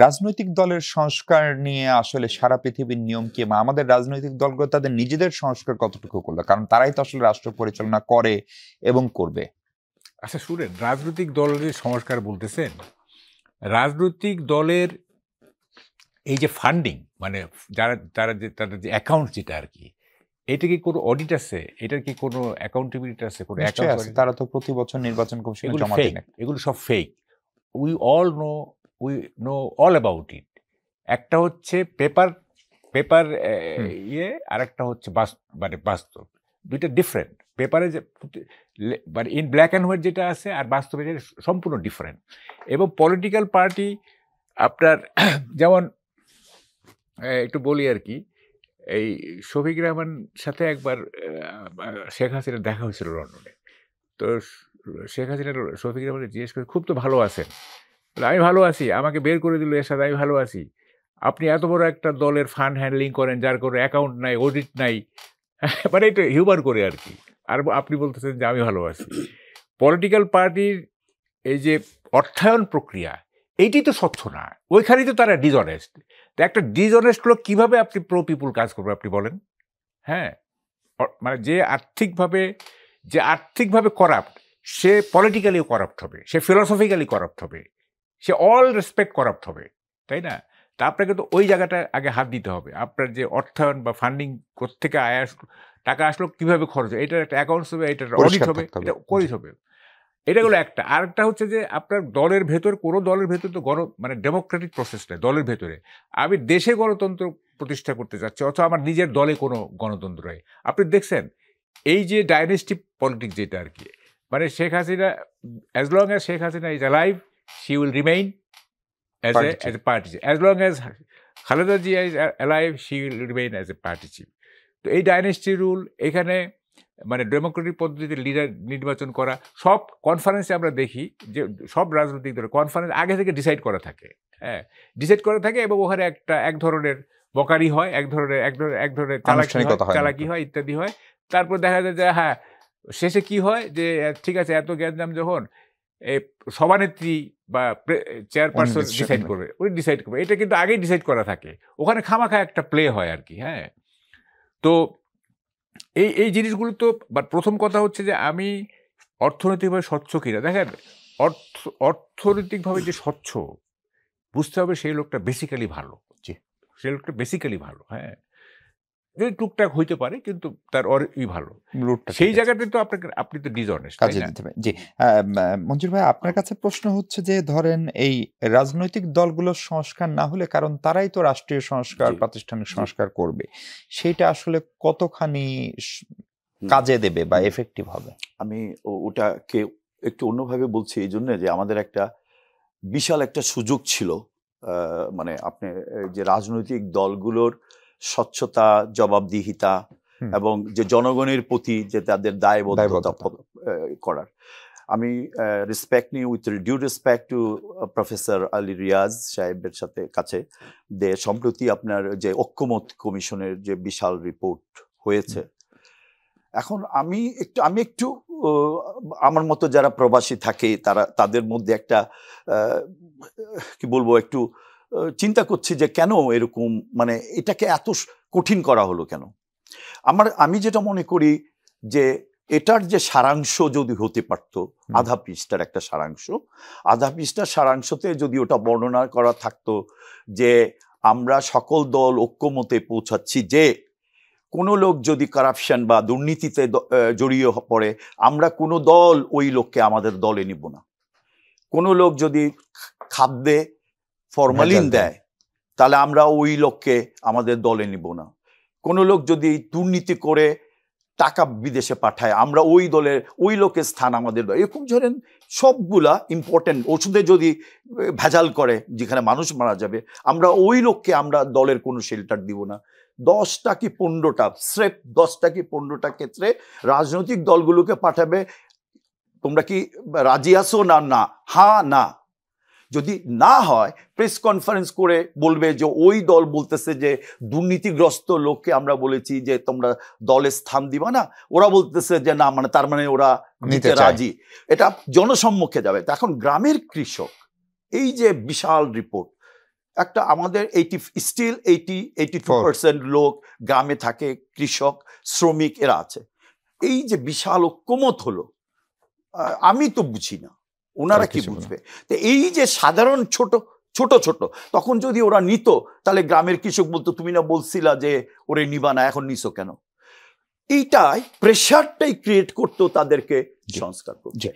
রাজনৈতিক দলের সংস্কার নিয়ে আসলে সারা পৃথিবীর নিয়ম কি বা আমাদের রাজনৈতিক দলগুলো তাদের নিজেদের সংস্কার কতটুকু করলো? কারণ তারাই তো আসলে রাষ্ট্র পরিচালনা করে এবং করবে। আচ্ছা শুনেন, রাজনৈতিক দলের সংস্কার বলতেছেন, রাজনৈতিক দলের এই যে ফান্ডিং, মানে তাদের যে অ্যাকাউন্ট যেটা আর কি, এটা কি কোনো অডিট আছে? এটার কি কোনো অ্যাকাউন্টেবিলিটি আছে? কোনো নিশ্চয়ই অ্যাকাউন্ট? আছে। তারা তো প্রতি বছর নির্বাচন কমিশনে এগুলো জমা ফেক, দেন। এগুলো সব fake. We all know, we know all about it. একটা হচ্ছে পেপার পেপার ইয়ে, আর একটা হচ্ছে মানে বাস্তব, দুইটা ডিফারেন্ট। পেপারে যে মানে ইন ব্ল্যাক অ্যান্ড হোয়াইট যেটা আছে, আর বাস্তবে যেটা সম্পূর্ণ ডিফারেন্ট। এবং পলিটিক্যাল পার্টি আপনার যেমন একটু বলি আর কি, এই শফিক রহমান সাথে একবার শেখ হাসিনা দেখা হয়েছিল লন্ডনে। তো শেখ হাসিনা শফিক রহমানকে জিজ্ঞেস করে, খুব তো ভালো আছেন? আমি ভালো আছি, আমাকে বের করে দিল এর সাথে, আমি ভালো আছি। আপনি এত বড় একটা দলের ফান্ড হ্যান্ডলিং করেন, যার কোনো অ্যাকাউন্ট নাই, অডিট নাই, মানে এটা হিউমার করে আর কি, আর আপনি বলতেছেন যে আমি ভালো আছি। পলিটিক্যাল পার্টির এই যে অর্থায়ন প্রক্রিয়া, এইটি তো স্বচ্ছ না, ওইখানেই তো তারা ডিসঅনেস্ট। তো একটা ডিসঅনেস্ট লোক কীভাবে আপনি প্রো পিপুল কাজ করবে আপনি বলেন? হ্যাঁ, মানে যে আর্থিকভাবে করাপ্ট, সে পলিটিক্যালিও করাপ্ট হবে, সে ফিলসফিক্যালি করাপ্ট হবে, সে অল রেসপেক্ট করাপ্ট হবে, তাই না? তা আপনাকে তো ওই জায়গাটা আগে হাত দিতে হবে। আপনার যে অর্থায়ন বা ফান্ডিং কোত্থেকে টাকা আসলো, কীভাবে খরচ হয়, এটার একটা অ্যাকাউন্টস হবে, এটার অডিট হবে, এটা করেই হবে। এটা হলো একটা। আরেকটা হচ্ছে যে আপনার দলের ভেতর, কোনো দলের ভেতর তো মানে ডেমোক্রেটিক প্রসেস নেই দলের ভেতরে। আমি দেশে গণতন্ত্র প্রতিষ্ঠা করতে চাচ্ছি, অথবা আমার নিজের দলে কোনো গণতন্ত্র নেই। আপনি দেখছেন এই যে ডাইনেস্টিক পলিটিক্স যেটা আর কি, মানে Sheikh Hasina, as long as Sheikh Hasina is alive, she will remain as a party chief. As long as Khaleda Zia is alive, she will remain as a party chief. তো এই ডাইনেস্টি রুল এখানে, মানে ডেমোক্রেটিক পদ্ধতিতে leader নির্বাচন করা, সব কনফারেন্সে আমরা দেখি যে সব রাজনৈতিক দলের কনফারেন্স আগে থেকে ডিসাইড করা থাকে। হ্যাঁ, ডিসাইড করা থাকে, এবং ওখানে এক ধরনের বকারি হয়, এক ধরনের চালাকি হয়, ইত্যাদি হয়। তারপর দেখা যায় যে হ্যাঁ, শেষে কি হয় যে ঠিক আছে, এত গ্যাঞ্জাম যখন, এই সভানেত্রী বা চেয়ারপারসন ডিসাইড করবে, উনি ডিসাইড করবে, এটা কিন্তু আগেই ডিসাইড করা থাকে, ওখানে খামাখা একটা প্লে হয় আর কি। হ্যাঁ, তো এই জিনিসগুলো তো, প্রথম কথা হচ্ছে যে আমি অর্থনৈতিকভাবে স্বচ্ছ কিনা দেখেন, অর্থনৈতিকভাবে যে স্বচ্ছ বুঝতে হবে সেই লোকটা বেসিক্যালি ভালো, সেই লোকটা বেসিক্যালি ভালো। হ্যাঁ, যদি টুকটাক হইতে পারে, কিন্তু তার ভালো, সেই জায়গাতে তো আপনি তো ডিসঅনেস্ট। জি, মঞ্জুর ভাই, আপনার কাছে প্রশ্ন হচ্ছে যে ধরেন এই রাজনৈতিক দলগুলো সংস্কার না হলে, কারণ তারাই তো রাষ্ট্রীয় সংস্কার, প্রাতিষ্ঠানিক সংস্কার করবে, সেটা আসলে কতখানি কাজে দেবে বা এফেক্টিভ হবে? আমি ওটাকে একটু অন্যভাবে বলছি, এই জন্য যে আমাদের একটা বিশাল একটা সুযোগ ছিল, মানে আপনি যে রাজনৈতিক দলগুলোর স্বচ্ছতা, জবাবদিহিতা এবং যে জনগণের প্রতি যে তাদের দায়বদ্ধতা করার, আমি রেসপেক্ট নিয়ে, with due respect to professor Ali Riaz সাহেবের কাছে যে সম্প্রতি আপনার যে ঐক্যমত কমিশনের যে বিশাল রিপোর্ট হয়েছে, এখন আমি একটু আমার মতো যারা প্রবাসী থাকে তাদের মধ্যে একটা কি বলবো, একটু চিন্তা করছি যে কেন এরকম, মানে এটাকে এত কঠিন করা হলো কেন। আমি যেটা মনে করি যে এটার যে সারাংশ যদি হতে পারতো, আধা পৃষ্ঠার একটা সারাংশতে যদি ওটা বর্ণনা করা থাকতো যে আমরা সকল দল ঐক্যমতে পৌঁছাচ্ছি যে কোনো লোক যদি কারাপশন বা দুর্নীতিতে জড়িয়ে পড়ে, আমরা কোনো দল ওই লোককে আমাদের দলে নিব না। কোনো লোক যদি খাদ্যে ফরমালিন দেয়, তাহলে আমরা ওই লোককে আমাদের দলে নিব না। কোনো লোক যদি দুর্নীতি করে টাকা বিদেশে পাঠায়, আমরা ওই লোকের স্থান আমাদের দল। এরকম ধরেন সবগুলা ইম্পর্টেন্ট, ওষুধে যদি ভেজাল করে যেখানে মানুষ মারা যাবে, আমরা ওই লোককে আমরা দলের কোনো শেল্টার দিব না। 10টা কি 15টা, স্রেফ 10টা কি 15টা ক্ষেত্রে রাজনৈতিক দলগুলোকে পাঠাবে, তোমরা কি রাজি আছো না? না, হ্যাঁ না। যদি না হয়, প্রেস কনফারেন্স করে বলবে যে ওই দল বলতেছে যে দুর্নীতিগ্রস্ত লোককে আমরা বলেছি যে তোমরা দলে স্থান দিবা না, ওরা বলতেছে যে না, মানে তার মানে ওরা নিতে রাজি। এটা জনসম্মুখে যাবে। এখন গ্রামের কৃষক, এই যে বিশাল রিপোর্ট, একটা আমাদের 82% লোক গ্রামে থাকে, কৃষক, শ্রমিক এরা আছে। এই যে বিশাল ঐক্যমত হলো, আমি তো বুঝি না ওনারা কি বুঝবে। তো এই যে সাধারণ ছোট ছোট ছোট, তখন যদি ওরা নিত তাহলে গ্রামের কৃষক বলতো তুমি না বলছিলা যে ওরে নিবা না, এখন নিছো কেন? এইটাই প্রেশারটাই ক্রিয়েট করতো তাদেরকে সংস্কার করতে।